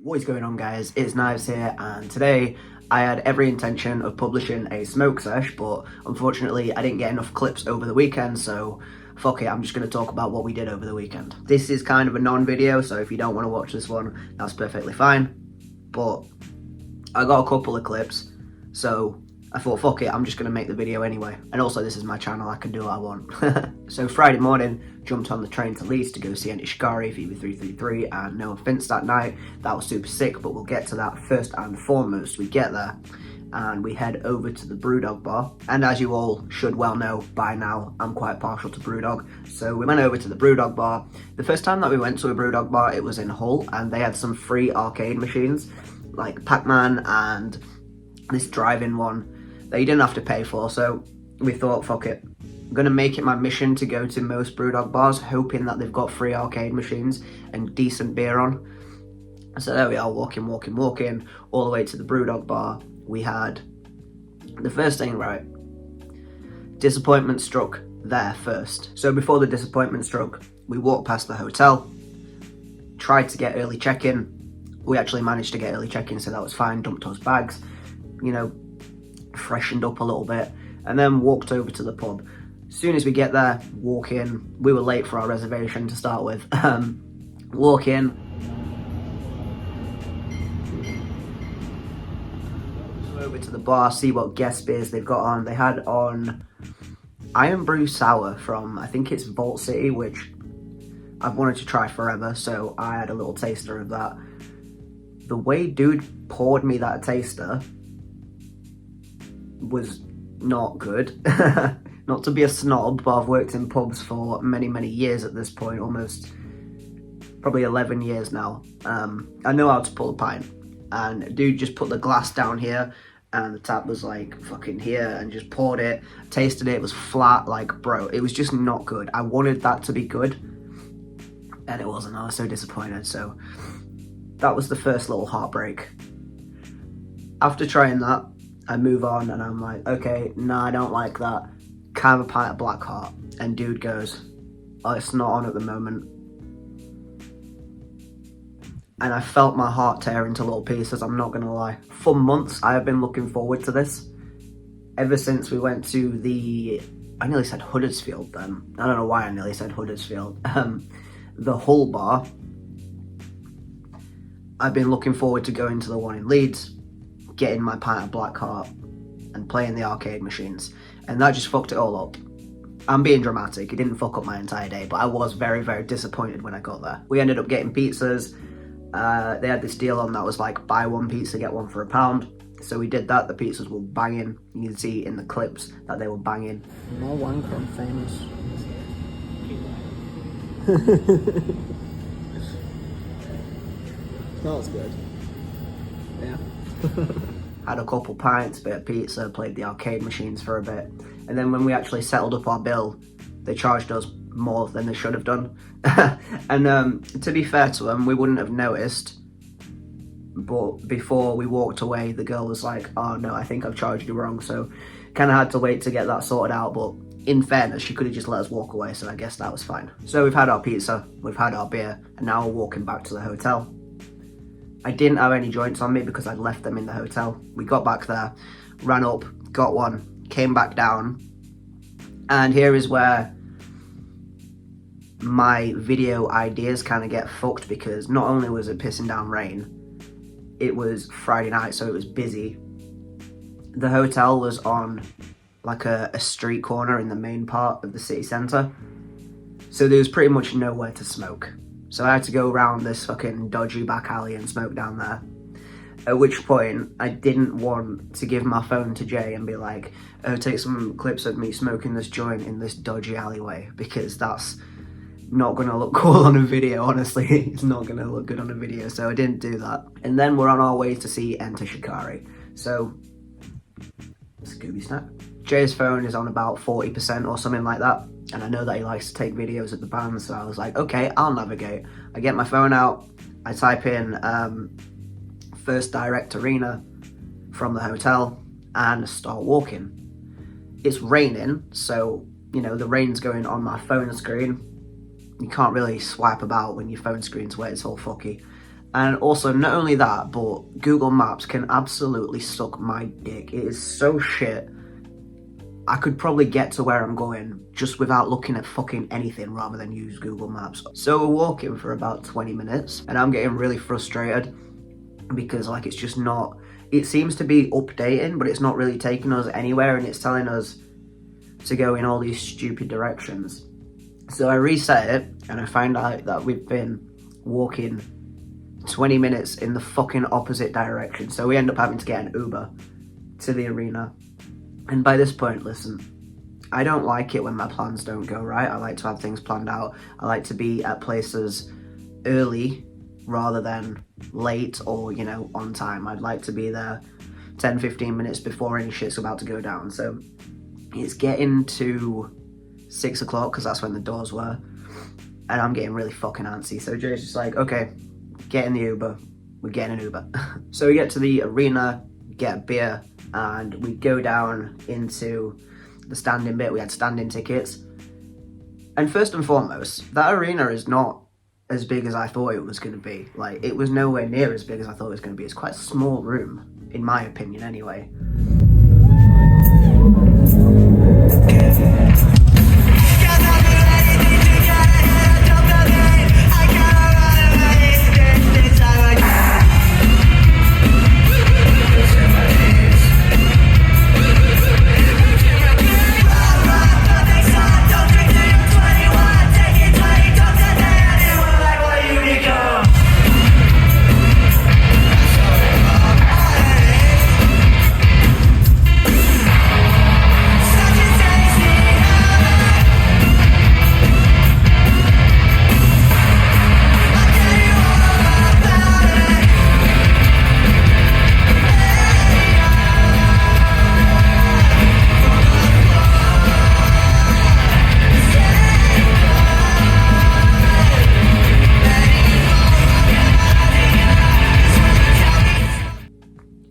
What is going on, guys? It's Knives here, and today I had every intention of publishing a smoke sesh, but unfortunately I didn't get enough clips over the weekend, so fuck it, I'm just going to talk about what we did over the weekend. This is kind of a non-video, so if you don't want to watch this one, that's perfectly fine, but I got a couple of clips, so I thought, fuck it, I'm just going to make the video anyway. And also, this is my channel, I can do what I want. So Friday morning, jumped on the train to Leeds to go see Enter Shikari, Fever 333, and Noahfinnce that night. That was super sick, but we'll get to that first and foremost. We get there, and we head over to the Brewdog bar. And as you all should well know by now, I'm quite partial to Brewdog. So we went over to the Brewdog bar. The first time that we went to a Brewdog bar, it was in Hull, and they had some free arcade machines, like Pac-Man and this drive-in one that you didn't have to pay for. So we thought, fuck it, I'm gonna make it my mission to go to most Brewdog bars, hoping that they've got free arcade machines and decent beer on. So there we are, walking all the way to the Brewdog bar. We had the first thing, right, disappointment struck there first. So before the disappointment struck, we walked past the hotel, tried to get early check-in. We actually managed to get early check-in, so that was fine. Dumped those bags, you know, freshened up a little bit, and then walked over to the pub. As soon as we get there, walk in. We were late for our reservation to start with. Walk in. Over to the bar, see what guest beers they've got on. They had on Iron Brew Sour from, I think it's Vault City, which I've wanted to try forever, so I had a little taster of that. The way dude poured me that taster was not good. Not to be a snob, but I've worked in pubs for many years at this point, almost probably 11 years now. I know how to pull a pint, and dude just put the glass down here and the tap was like fucking here and just poured it, tasted it, it was flat. Like, bro, it was just not good. I wanted that to be good and it wasn't. I was so disappointed. So that was the first little heartbreak. After trying that, I move on and I'm like, okay, nah, I don't like that. Can I have a pint of Black Heart? And dude goes, oh, it's not on at the moment. And I felt my heart tear into little pieces, I'm not gonna lie. For months, I have been looking forward to this. Ever since we went to I nearly said Huddersfield then. I don't know why I nearly said Huddersfield. The Hull bar. I've been looking forward to going to the one in Leeds, getting my pint of Black Heart and playing the arcade machines, and that just fucked it all up. I'm being dramatic, it didn't fuck up my entire day, but I was very disappointed when I got there. We ended up getting pizzas. They had this deal on that was like buy one pizza get one for £1, so we did that. The pizzas were banging. You can see in the clips that they were banging. More wanker, I'm famous. Smells good. Yeah. Had a couple pints, bit of pizza, played the arcade machines for a bit, and then when we actually settled up our bill, they charged us more than they should have done. And to be fair to them, we wouldn't have noticed, but before we walked away, the girl was like, oh no, I think I've charged you wrong, so kind of had to wait to get that sorted out. But in fairness, she could have just let us walk away, so I guess that was fine. So we've had our pizza, we've had our beer, and now we're walking back to the hotel. I didn't have any joints on me because I'd left them in the hotel. We got back there, ran up, got one, came back down, and here is where my video ideas kind of get fucked, because not only was it pissing down rain, it was Friday night, so it was busy. The hotel was on like a street corner in the main part of the city centre, so there was pretty much nowhere to smoke. So I had to go around this fucking dodgy back alley and smoke down there. At which point, I didn't want to give my phone to Jay and be like, oh, take some clips of me smoking this joint in this dodgy alleyway, because that's not gonna look cool on a video, honestly. It's not gonna look good on a video, so I didn't do that. And then we're on our way to see Enter Shikari. So, Scooby Snack. Jay's phone is on about 40% or something like that, and I know that he likes to take videos at the band, so I was like, okay, I'll navigate. I get my phone out, I type in First Direct Arena from the hotel, and start walking. It's raining, so, you know, the rain's going on my phone screen. You can't really swipe about when your phone screen's wet, it's all fucky. And also, not only that, but Google Maps can absolutely suck my dick. It is so shit. I could probably get to where I'm going just without looking at fucking anything rather than use Google Maps. So we're walking for about 20 minutes and I'm getting really frustrated because like it's just not, it seems to be updating, but it's not really taking us anywhere and it's telling us to go in all these stupid directions. So I reset it and I find out that we've been walking 20 minutes in the fucking opposite direction. So we end up having to get an Uber to the arena. And by this point, listen, I don't like it when my plans don't go right. I like to have things planned out. I like to be at places early rather than late or, you know, on time. I'd like to be there 10, 15 minutes before any shit's about to go down. So it's getting to 6 o'clock because that's when the doors were. And I'm getting really fucking antsy. So Jay's just like, okay, get in the Uber. We're getting an Uber. So we get to the arena, get a beer, and we go down into the standing bit. We had standing tickets. And first and foremost, that arena is not as big as I thought it was going to be. Like, it was nowhere near as big as I thought it was going to be. It's quite a small room, in my opinion, anyway.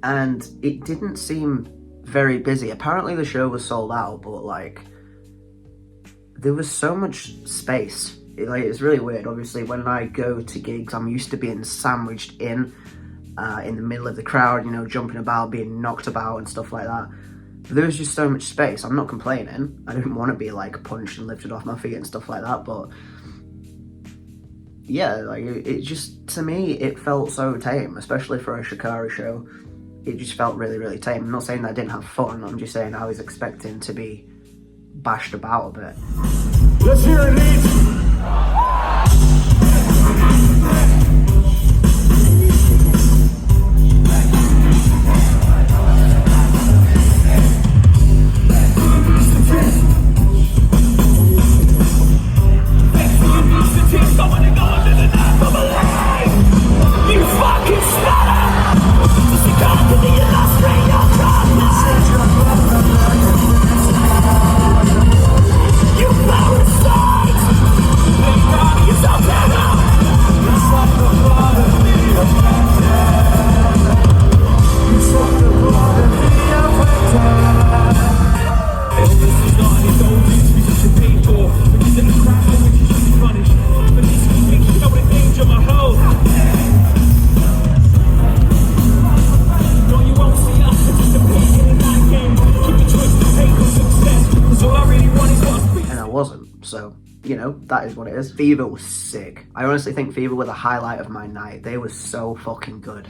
And it didn't seem very busy. Apparently the show was sold out, but like there was so much space. It's really weird. Obviously, when I go to gigs, I'm used to being sandwiched in the middle of the crowd, you know, jumping about, being knocked about and stuff like that. But there was just so much space. I'm not complaining. I didn't want to be like punched and lifted off my feet and stuff like that, but yeah, like it just, to me, it felt so tame, especially for a Shikari show. It just felt really, really tame. I'm not saying that I didn't have fun, I'm just saying I was expecting to be bashed about a bit. Let's hear it, Leeds! So, you know, that is what it is. Fever was sick. I honestly think Fever were the highlight of my night. They were so fucking good.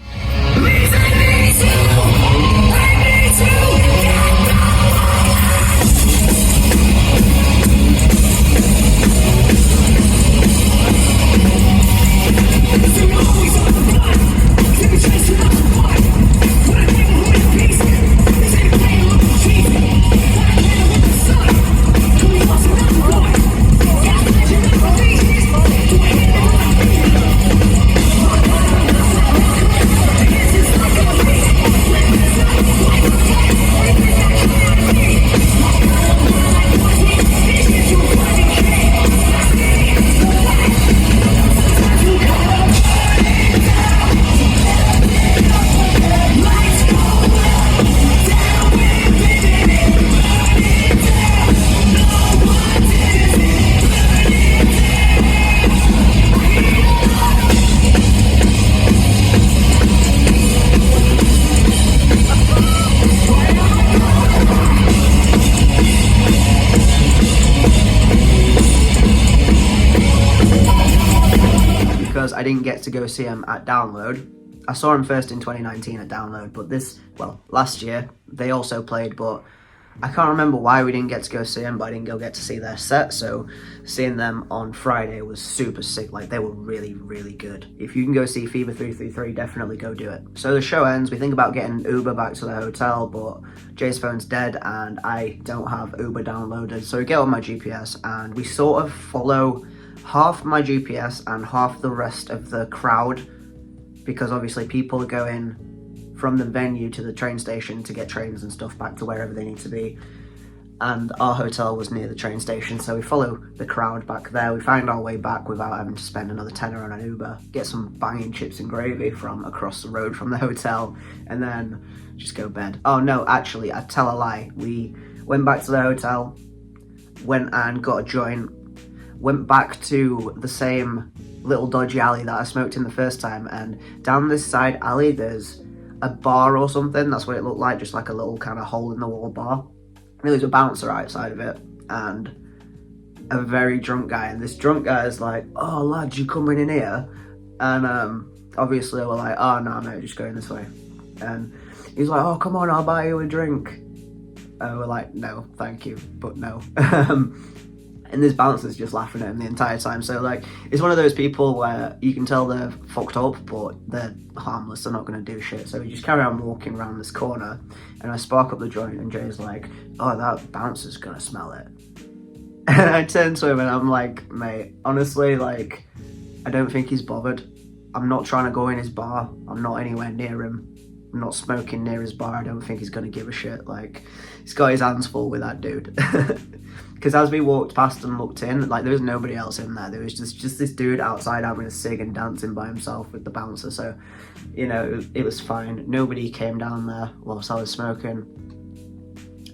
didn't get to go see him at Download. I saw him first in 2019 at Download, but last year they also played, but I can't remember why we didn't get to go see them, but I didn't get to see their set, so seeing them on Friday was super sick. Like, they were really, really good. If you can go see Fever 333, definitely go do it. So the show ends, we think about getting Uber back to the hotel, but Jay's phone's dead and I don't have Uber downloaded, so we get on my GPS and we sort of follow half my GPS and half the rest of the crowd, because obviously people are going from the venue to the train station to get trains and stuff back to wherever they need to be, and our hotel was near the train station, so we follow the crowd back there. We find our way back without having to spend another tenner on an Uber, get some banging chips and gravy from across the road from the hotel, and then just go to bed. Oh no, actually, I tell a lie. We went back to the hotel, went and got a joint, went back to the same little dodgy alley that I smoked in the first time, and down this side alley there's a bar or something. That's what it looked like, just like a little kind of hole in the wall bar. There was a bouncer outside of it and a very drunk guy, and this drunk guy is like, "Oh lads, you coming in here?" And obviously we're like, "Oh no mate, just going this way." And he's like, "Oh come on, I'll buy you a drink." And we're like, "No thank you, but no." And this bouncer's just laughing at him the entire time. So like, it's one of those people where you can tell they're fucked up, but they're harmless, they're not going to do shit. So we just carry on walking around this corner, and I spark up the joint, and Jay's like, "Oh, that bouncer's going to smell it." And I turn to him and I'm like, "Mate, honestly, like, I don't think he's bothered. I'm not trying to go in his bar. I'm not anywhere near him. I'm not smoking near his bar. I don't think he's going to give a shit. Like, he's got his hands full with that dude." Because as we walked past and looked in, like, there was nobody else in there. There was just this dude outside having a cig and dancing by himself with the bouncer. So, you know, it was fine. Nobody came down there whilst I was smoking.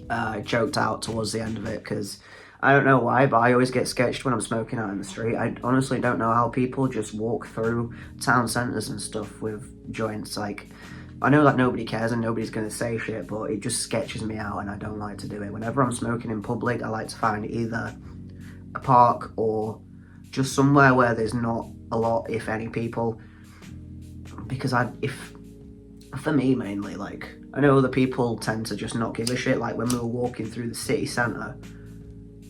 I choked out towards the end of it because I don't know why, but I always get sketched when I'm smoking out in the street. I honestly don't know how people just walk through town centres and stuff with joints. Like, I know that nobody cares and nobody's going to say shit, but it just sketches me out and I don't like to do it. Whenever I'm smoking in public, I like to find either a park or just somewhere where there's not a lot, if any, people. Because for me mainly, like, I know other people tend to just not give a shit. Like when we were walking through the city centre,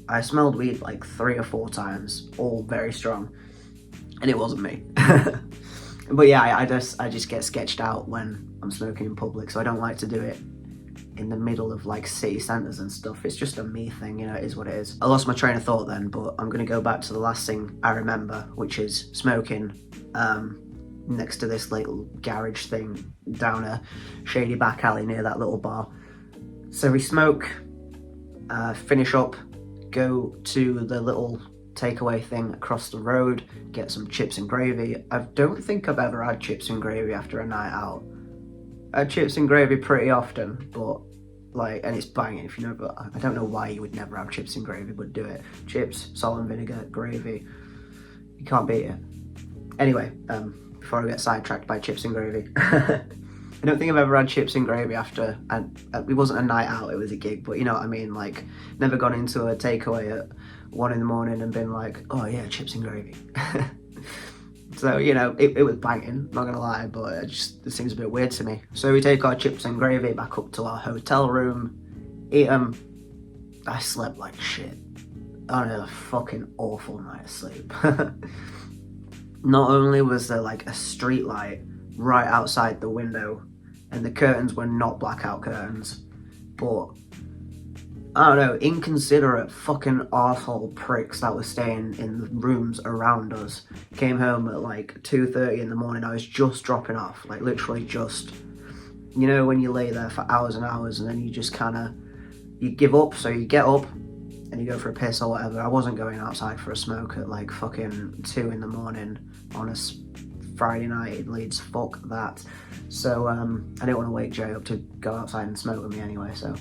I smelled weed like 3 or 4 times, all very strong, and it wasn't me. But yeah, I just get sketched out when I'm smoking in public, so I don't like to do it in the middle of like city centres and stuff. It's just a me thing, you know, it is what it is. I lost my train of thought then, but I'm gonna go back to the last thing I remember, which is smoking next to this little garage thing down a shady back alley near that little bar. So we smoke, finish up, go to the little takeaway thing across the road, get some chips and gravy. I don't think I've ever had chips and gravy after a night out. I had chips and gravy pretty often, but like, and it's banging if you know, but I don't know why you would never have chips and gravy, but do it. Chips, salt and vinegar, gravy, you can't beat it. Anyway, before I get sidetracked by chips and gravy, I don't think I've ever had chips and gravy after, and it wasn't a night out, it was a gig, but you know what I mean, like, never gone into a takeaway at 1 in the morning and been like, "Oh yeah, chips and gravy." So, you know, it was banging, not gonna lie, but it seems a bit weird to me. So we take our chips and gravy back up to our hotel room, eat them. I slept like shit. I had a fucking awful night of sleep. Not only was there like a street light right outside the window, and the curtains were not blackout curtains, but I don't know, inconsiderate fucking arsehole pricks that were staying in the rooms around us came home at like 2:30 in the morning. I was just dropping off, like literally just, you know, when you lay there for hours and hours and then you just kind of, you give up, so you get up and you go for a piss or whatever. I wasn't going outside for a smoke at like fucking 2 in the morning on a Friday night in Leeds, fuck that. So I didn't want to wake Jay up to go outside and smoke with me anyway, so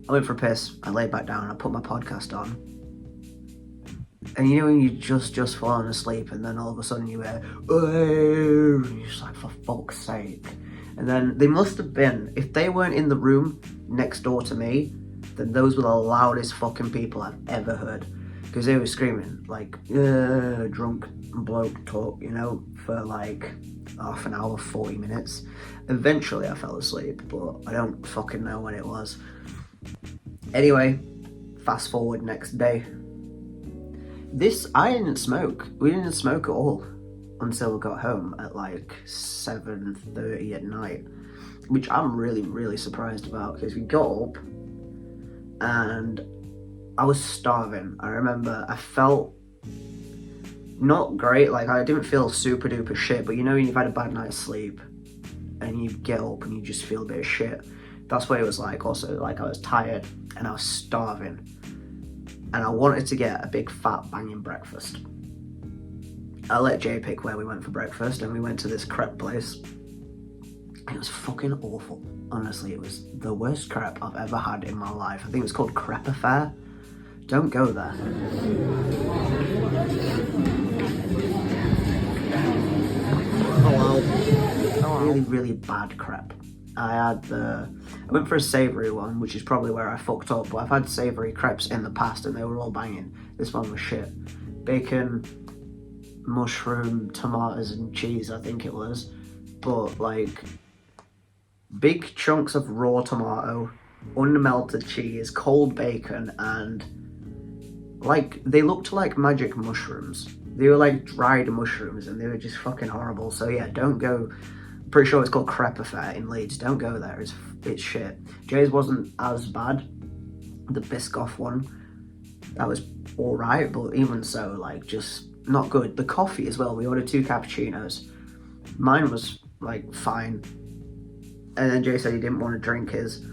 I went for a piss, I laid back down, I put my podcast on, and you know when you just fallen asleep and then all of a sudden you hear, "Oh," and you're just like, for fuck's sake. And then they must have been, if they weren't in the room next door to me, then those were the loudest fucking people I've ever heard. because they were screaming like drunk bloke talk, you know, for like half an hour, 40 minutes. Eventually I fell asleep, but I don't fucking know when it was. Anyway, fast forward next day. I didn't smoke. We didn't smoke at all until we got home at like 7:30 at night, which I'm really, really surprised about, because we got up and I was starving. I remember I felt not great, like I didn't feel super duper shit, but you know when you've had a bad night's sleep and you get up and you just feel a bit of shit. That's what it was like. Also, like, I was tired and I was starving and I wanted to get a big fat banging breakfast. I let Jay pick where we went for breakfast, and we went to this crepe place. It was fucking awful. Honestly, it was the worst crepe I've ever had in my life. I think it was called Crepe Affair. Don't go there. Really, really bad crepe. I went for a savoury one, which is probably where I fucked up, but I've had savoury crepes in the past and they were all banging. This one was shit. Bacon, mushroom, tomatoes and cheese, I think it was. But like, big chunks of raw tomato, unmelted cheese, cold bacon, and like, they looked like magic mushrooms. They were like dried mushrooms and they were just fucking horrible. So yeah, don't go. I'm pretty sure it's called Crepe Affair in Leeds. Don't go there, it's shit. Jay's wasn't as bad. The Biscoff one, that was alright, but even so, like, just not good. The coffee as well, we ordered 2 cappuccinos. Mine was like fine. And then Jay said he didn't want to drink his.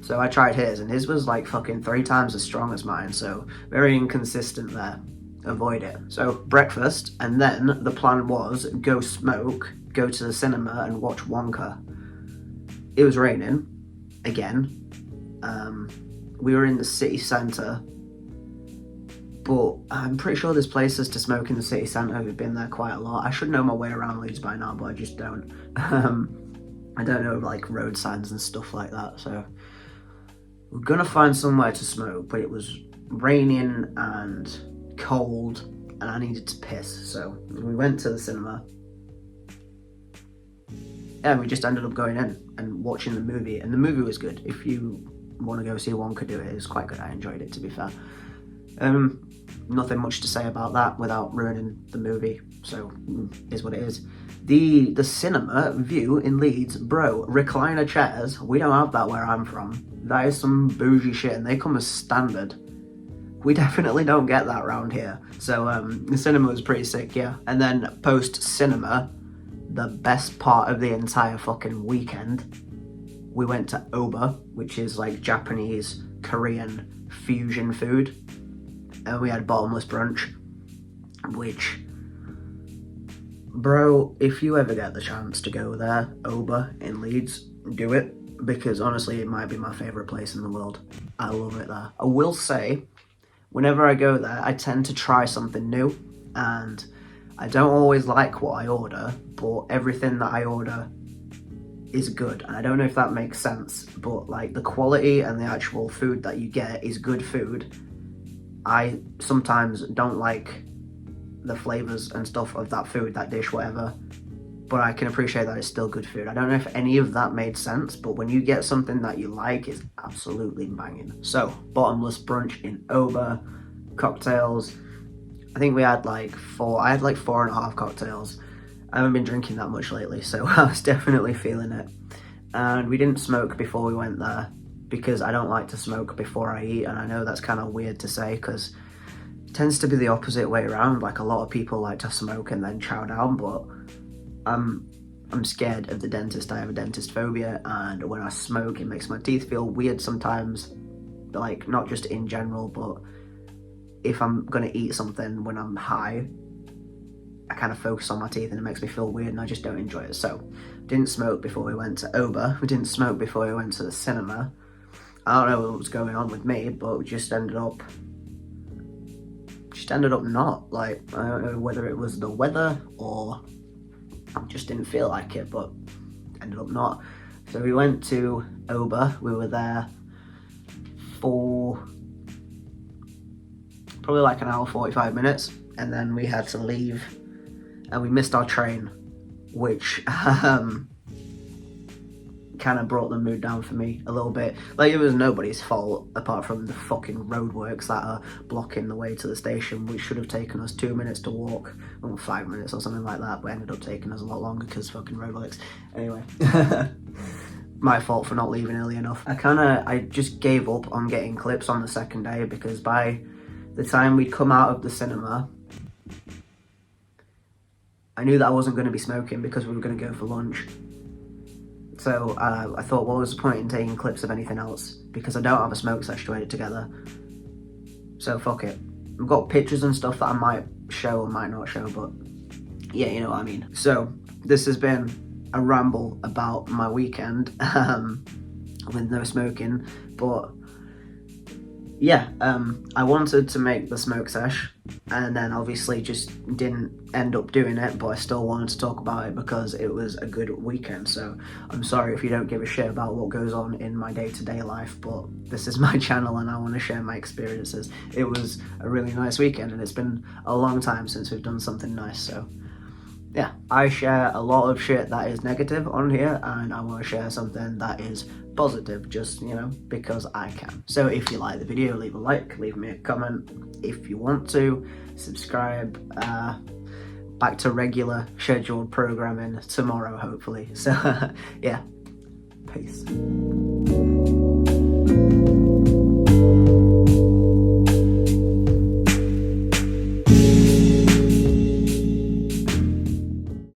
So I tried his, and his was like fucking 3 times as strong as mine, so very inconsistent there. Avoid it. So breakfast, and then the plan was go smoke, go to the cinema and watch Wonka. It was raining, again. We were in the city centre, but I'm pretty sure there's places to smoke in the city centre. We've been there quite a lot. I should know my way around Leeds by now, but I just don't. I don't know like road signs and stuff like that, so we're gonna find somewhere to smoke, but it was raining and cold and I needed to piss, so we went to the cinema. And we just ended up going in and watching the movie, and the movie was good. If you want to go see Wonka do it was quite good. I enjoyed it, to be fair. Nothing much to say about that without ruining the movie, so is what it is. The cinema view in Leeds, bro, recliner chairs, we don't have that where I'm from. That is some bougie shit, and they come as standard. We definitely don't get that around here. So the cinema was pretty sick, yeah. And then post-cinema, the best part of the entire fucking weekend, we went to Oba, which is like Japanese, Korean fusion food. And we had bottomless brunch, which, bro, if you ever get the chance to go there, Oba in Leeds, do it, because honestly it might be my favourite place in the world. I love it there. I will say, whenever I go there, I tend to try something new, and I don't always like what I order, but everything that I order is good. And I don't know if that makes sense, but like the quality and the actual food that you get is good food. I sometimes don't like the flavours and stuff of that food, that dish, whatever, but I can appreciate that it's still good food. I don't know if any of that made sense, but when you get something that you like, it's absolutely banging. So, bottomless brunch in Oba, cocktails. I think we had like 4.5 cocktails. I haven't been drinking that much lately, so I was definitely feeling it. And we didn't smoke before we went there, because I don't like to smoke before I eat, and I know that's kind of weird to say, because it tends to be the opposite way around. Like, a lot of people like to smoke and then chow down, but I'm scared of the dentist. I have a dentist phobia, and when I smoke, it makes my teeth feel weird sometimes. Like, not just in general, but if I'm gonna eat something when I'm high, I kind of focus on my teeth and it makes me feel weird, and I just don't enjoy it. So, didn't smoke before we went to Oba. We didn't smoke before we went to the cinema. I don't know what was going on with me, but we just ended up not. Like, I don't know whether it was the weather or just didn't feel like it, but ended up not. So we went to Oba. We were there for probably like an hour 45 minutes, and then we had to leave and we missed our train, which kind of brought the mood down for me a little bit. Like, it was nobody's fault apart from the fucking roadworks that are blocking the way to the station, which should have taken us 2 minutes to walk, or 5 minutes or something like that, but ended up taking us a lot longer because fucking roadworks. Anyway, my fault for not leaving early enough. I just gave up on getting clips on the second day, because by the time we'd come out of the cinema, I knew that I wasn't going to be smoking because we were going to go for lunch. So I thought, what was the point in taking clips of anything else? Because I don't have a smoke sesh to edit together. So fuck it. I've got pictures and stuff that I might show or might not show, but yeah, you know what I mean. So this has been a ramble about my weekend with no smoking, but yeah, I wanted to make the smoke sesh, and then obviously just didn't end up doing it, but I still wanted to talk about it because it was a good weekend. So I'm sorry if you don't give a shit about what goes on in my day-to-day life, but this is my channel and I want to share my experiences. It was a really nice weekend, and it's been a long time since we've done something nice, so yeah, I share a lot of shit that is negative on here, and I want to share something that is positive, just, you know, because I can. So if you like the video, leave a like, leave me a comment if you want to, subscribe. Back to regular scheduled programming tomorrow, hopefully. So yeah, peace.